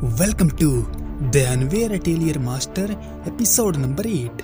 Welcome to the unaware atelier master episode number 8।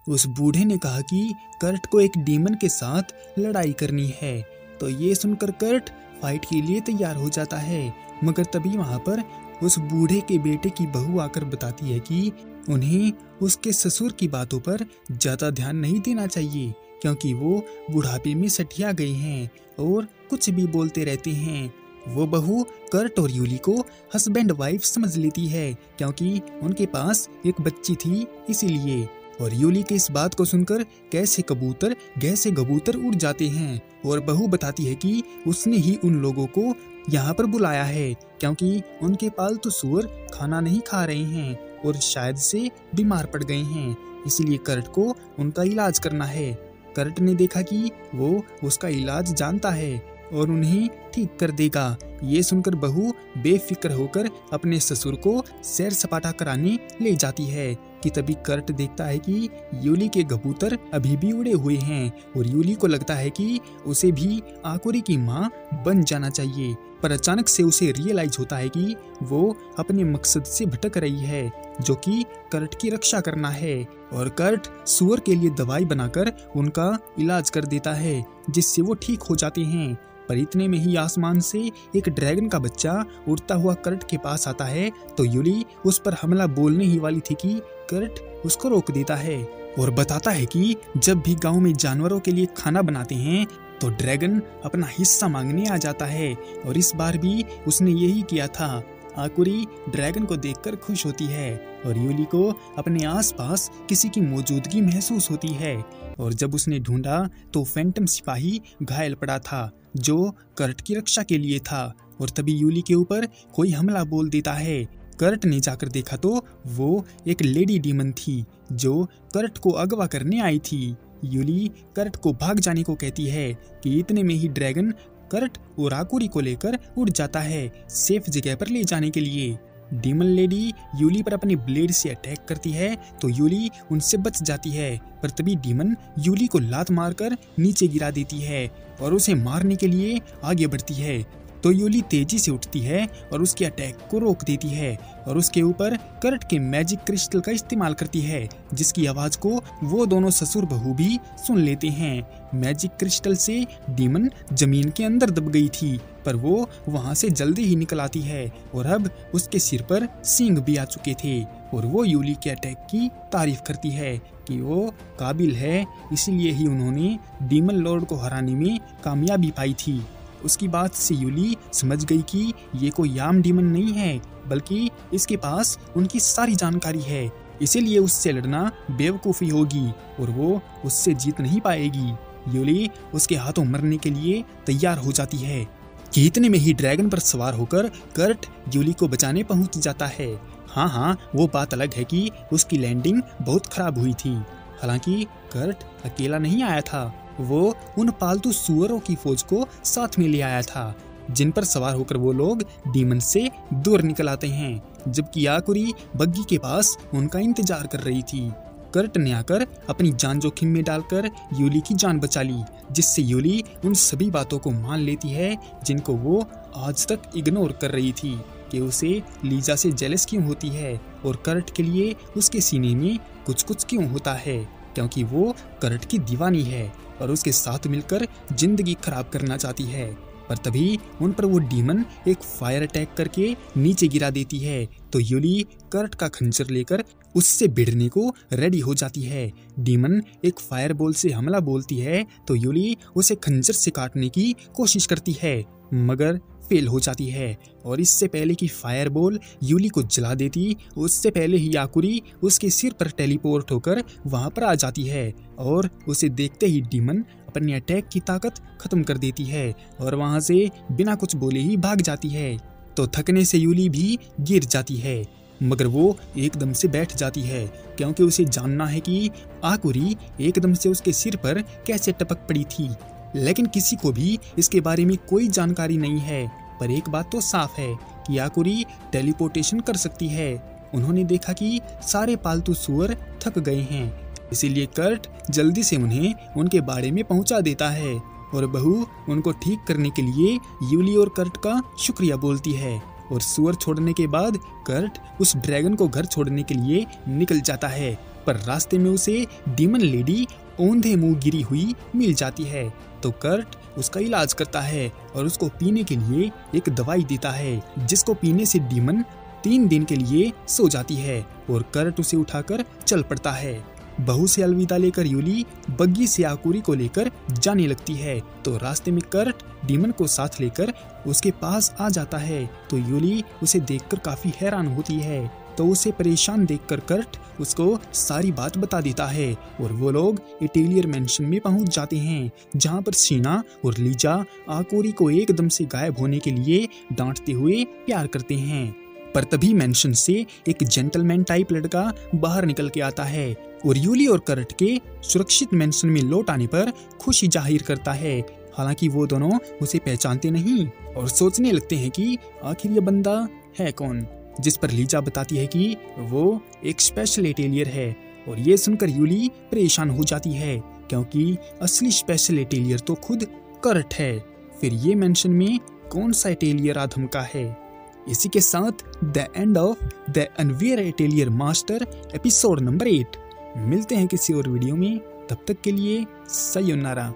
उस बूढ़े ने कहा कि कर्ट को एक डीमन के साथ लड़ाई करनी है, तो ये सुनकर कर्ट फाइट के लिए तैयार हो जाता है। मगर तभी वहाँ पर उस बूढ़े के बेटे की बहू आकर बताती है कि उन्हें उसके ससुर की बातों पर ज्यादा ध्यान नहीं देना चाहिए, क्योंकि वो बुढ़ापे में सठिया गए हैं और कुछ भी बोलते रहते हैं। वो बहू कर्ट और यूली को हस्बैंड वाइफ समझ लेती है, क्योंकि उनके पास एक बच्ची थी इसीलिए। और यूली के इस बात को सुनकर कैसे कबूतर उड़ जाते हैं। और बहू बताती है कि उसने ही उन लोगों को यहाँ पर बुलाया है, क्योंकि उनके पालतू सुअर खाना नहीं खा रहे हैं और शायद से बीमार पड़ गए हैं, इसलिए कर्ट को उनका इलाज करना है। कर्ट ने देखा कि वो उसका इलाज जानता है और उन्हें ठीक कर देगा। ये सुनकर बहू बेफिक्र होकर अपने ससुर को सैर सपाटा कराने ले जाती है कि तभी कर्ट देखता है कि यूली के कबूतर अभी भी उड़े हुए हैं और यूली को लगता है कि उसे भी आकुरी की माँ बन जाना चाहिए। पर अचानक से उसे रियलाइज होता है कि वो अपने मकसद से भटक रही है, जो कि कर्ट की रक्षा करना है। और कर्ट सुअर के लिए दवाई बनाकर उनका इलाज कर देता है, जिससे वो ठीक हो जाते हैं। पर इतने में ही आसमान से एक ड्रैगन का बच्चा उड़ता हुआ कर्ट के पास आता है, तो यूली उस पर हमला बोलने ही वाली थी कि कर्ट उसको रोक देता है और बताता है कि जब भी गांव में जानवरों के लिए खाना बनाते हैं तो ड्रैगन अपना हिस्सा मांगने आ जाता है, और इस बार भी उसने यही किया था। आकुरी ड्रैगन को देखकर खुश होती है और यूली को अपने आसपास किसी की मौजूदगी महसूस होती है। और जब उसने ढूंढा तो फैंटम सिपाही घायल पड़ा था, जो कर्ट की रक्षा के लिए था। और तभी यूली के ऊपर कोई हमला बोल देता है। कर्ट ने जाकर देखा तो वो एक लेडी डीमन थी, जो कर्ट को अगवा करने आई थी। यूली कर्ट को भाग जाने को कहती है कि इतने में ही ड्रैगन कर्ट और आकुरी को लेकर उड़ जाता है सेफ जगह पर ले जाने के लिए। डीमन लेडी यूली पर अपने ब्लेड से अटैक करती है, तो यूली उनसे बच जाती है। पर तभी डीमन यूली को लात मारकर नीचे गिरा देती है और उसे मारने के लिए आगे बढ़ती है। तो यूली तेजी से उठती है और उसके अटैक को रोक देती है और उसके ऊपर कर्ट के मैजिक क्रिस्टल का इस्तेमाल करती है, जिसकी आवाज को वो दोनों ससुर बहू भी सुन लेते हैं। मैजिक क्रिस्टल से डीमन जमीन के अंदर दब गई थी, पर वो वहां से जल्दी ही निकल आती है और अब उसके सिर पर सींग भी आ चुके थे। और वो यूली के अटैक की तारीफ करती है कि वो काबिल है, इसलिए ही उन्होंने डीमन लॉर्ड को हराने में कामयाबी पाई थी। उसकी बात से यूली समझ गई कि ये कोई आम डीमन नहीं है, बल्कि इसके पास उनकी सारी जानकारी है, इसीलिए उससे लड़ना बेवकूफ़ी होगी और वो उससे जीत नहीं पाएगी। यूली उसके हाथों मरने के लिए तैयार हो जाती है कि इतने में ही ड्रैगन पर सवार होकर कर्ट यूली को बचाने पहुंच जाता है। हाँ, वो बात अलग है कि उसकी लैंडिंग बहुत खराब हुई थी। हालांकि कर्ट अकेला नहीं आया था, वो उन पालतू सुअरों की फौज को साथ में ले आया था, जिन पर सवार होकर वो लोग डीमन से दूर निकल आते हैं, जबकि आकुरी बग्गी के पास उनका इंतजार कर रही थी। कर्ट ने आकर अपनी जान जोखिम में डालकर यूली की जान बचा ली, जिससे यूली उन सभी बातों को मान लेती है जिनको वो आज तक इग्नोर कर रही थी, कि उसे लीजा से जेलस क्यों होती है और कर्ट के लिए उसके सीने में कुछ क्यों होता है, क्योंकि वो कर्ट की दीवानी है और उसके साथ मिलकर जिंदगी खराब करना चाहती है। पर तभी उन पर वो डीमन एक फायर अटैक करके नीचे गिरा देती है, तो यूली कर्ट का खंजर लेकर उससे भिड़ने को रेडी हो जाती है। डीमन एक फायर बॉल से हमला बोलती है, तो यूली उसे खंजर से काटने की कोशिश करती है, मगर फेल हो जाती है। और इससे पहले कि फायर बॉल यूली को जला देती, उससे पहले ही आकुरी उसके सिर पर टेलीपोर्ट होकर वहां पर आ जाती है और उसे देखते ही डीमन अपने अटैक की ताकत खत्म कर देती है और वहां से बिना कुछ बोले ही भाग जाती है। तो थकने से यूली भी गिर जाती है, मगर वो एकदम से बैठ जाती है, क्योंकि उसे जानना है कि आकुरी एकदम से उसके सिर पर कैसे टपक पड़ी थी। लेकिन किसी को भी इसके बारे में कोई जानकारी नहीं है। पर एक बात तो साफ है कि आकुरी टेलीपोर्टेशन कर सकती है। उन्होंने देखा कि सारे पालतू सुअर थक गए हैं, इसीलिए कर्ट जल्दी से उन्हें उनके बाड़े में पहुंचा देता है और बहू उनको ठीक करने के लिए यूली और कर्ट का शुक्रिया बोलती है और सुअर छोड़ने के बाद कर्ट उस ड्रैगन को घर छोड़ने के लिए निकल जाता है, पर रास्ते में उसे डीमन लेडी औंधे मुंह गिरी हुई मिल जाती है। तो कर्ट उसका इलाज करता है और उसको पीने के लिए एक दवाई देता है, जिसको पीने से डीमन 3 दिन के लिए सो जाती है और कर्ट उसे उठाकर चल पड़ता है। बहू से अलविदा लेकर यूली बग्गी से आकुरी को लेकर जाने लगती है। तो रास्ते में कर्ट डीमन को साथ लेकर उसके पास आ जाता है। तो यूली उसे देखकर काफी हैरान होती है। तो उसे परेशान देखकर कर्ट उसको सारी बात बता देता है और वो लोग एटेलियर मैंशन में पहुंच जाते हैं, जहां पर शीना और लीजा आकुरी को एकदम से गायब होने के लिए डांटते हुए प्यार करते हैं। पर तभी मैंशन से एक जेंटलमैन टाइप लड़का बाहर निकल के आता है और यूली और कर्ट के सुरक्षित मैंशन में लौट आने पर खुशी जाहिर करता है। हालांकि वो दोनों उसे पहचानते नहीं और सोचने लगते हैं कि आखिर ये बंदा है कौन, जिस पर लीजा बताती है कि वो एक स्पेशल एटेलियर है। और ये सुनकर यूली परेशान हो जाती है, क्योंकि असली स्पेशल एटेलियर तो खुद कर्ट है। फिर ये मैंशन में कौन सा एटेलियर आधम का है। इसी के साथ the end of the unaware atelier master episode number 8। मिलते हैं किसी और वीडियो में, तब तक के लिए सयोनारा।